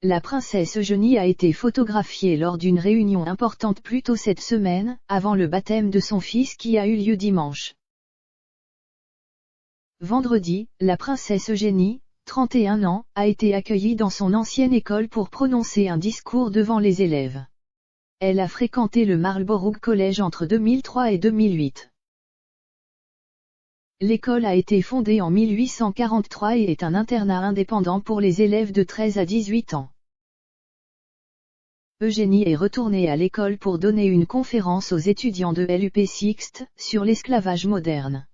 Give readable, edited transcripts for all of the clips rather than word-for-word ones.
la princesse Eugénie a été photographiée lors d'une réunion importante plus tôt cette semaine, avant le baptême de son fils qui a eu lieu dimanche. Vendredi, la princesse Eugénie, 31 ans, a été accueillie dans son ancienne école pour prononcer un discours devant les élèves. Elle a fréquenté le Marlborough College entre 2003 et 2008. L'école a été fondée en 1843 et est un internat indépendant pour les élèves de 13 à 18 ans. Eugénie est retournée à l'école pour donner une conférence aux étudiants de l'UP Sixte, sur l'esclavage moderne.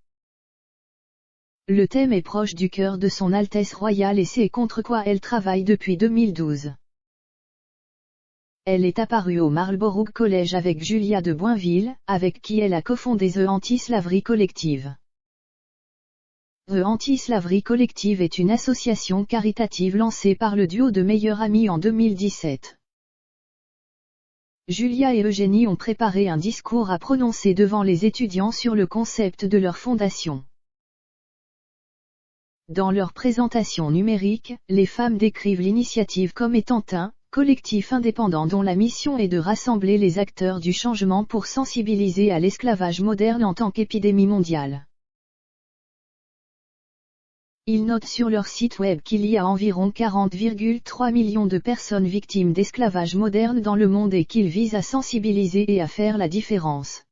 Le thème est proche du cœur de son Altesse royale et c'est contre quoi elle travaille depuis 2012. Elle est apparue au Marlborough College avec Julia de Boinville, avec qui elle a cofondé The Anti-Slavery Collective. The Anti-Slavery Collective est une association caritative lancée par le duo de meilleurs amis en 2017. Julia et Eugénie ont préparé un discours à prononcer devant les étudiants sur le concept de leur fondation. Dans leur présentation numérique, les femmes décrivent l'initiative comme étant un collectif indépendant dont la mission est de rassembler les acteurs du changement pour sensibiliser à l'esclavage moderne en tant qu'épidémie mondiale. Ils notent sur leur site web qu'il y a environ 40,3 millions de personnes victimes d'esclavage moderne dans le monde et qu'ils visent à sensibiliser et à faire la différence.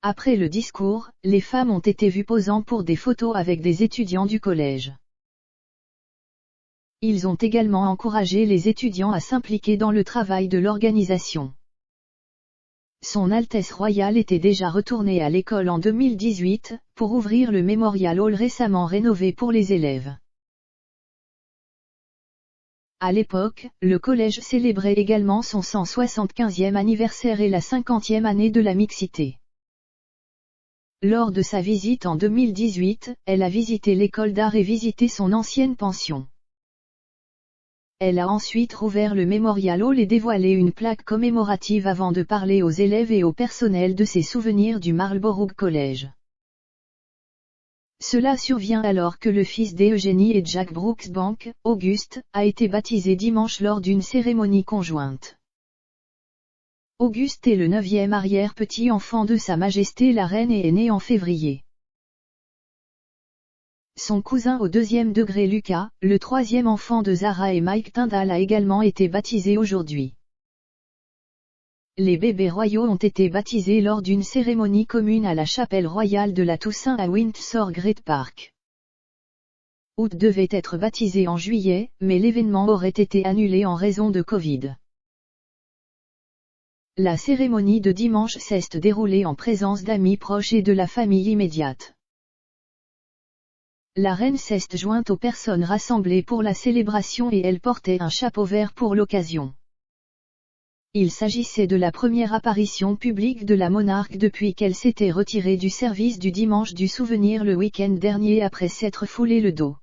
Après le discours, les femmes ont été vues posant pour des photos avec des étudiants du collège. Ils ont également encouragé les étudiants à s'impliquer dans le travail de l'organisation. Son Altesse royale était déjà retournée à l'école en 2018, pour ouvrir le Memorial Hall récemment rénové pour les élèves. À l'époque, le collège célébrait également son 175e anniversaire et la 50e année de la mixité. Lors de sa visite en 2018, elle a visité l'école d'art et visité son ancienne pension. Elle a ensuite rouvert le Memorial Hall et dévoilé une plaque commémorative avant de parler aux élèves et au personnel de ses souvenirs du Marlborough College. Cela survient alors que le fils d'Eugénie et Jack Brooksbank, Auguste, a été baptisé dimanche lors d'une cérémonie conjointe. Auguste est le 9e arrière-petit-enfant de Sa Majesté la Reine et est né en février. Son cousin au 2e degré Lucas, le 3e enfant de Zara et Mike Tyndall a également été baptisé aujourd'hui. Les bébés royaux ont été baptisés lors d'une cérémonie commune à la chapelle royale de la Toussaint à Windsor Great Park. Hood devait être baptisé en juillet, mais l'événement aurait été annulé en raison de Covid. La cérémonie de dimanche s'est déroulée en présence d'amis proches et de la famille immédiate. La reine s'est jointe aux personnes rassemblées pour la célébration et elle portait un chapeau vert pour l'occasion. Il s'agissait de la première apparition publique de la monarque depuis qu'elle s'était retirée du service du dimanche du souvenir le week-end dernier après s'être foulé le dos.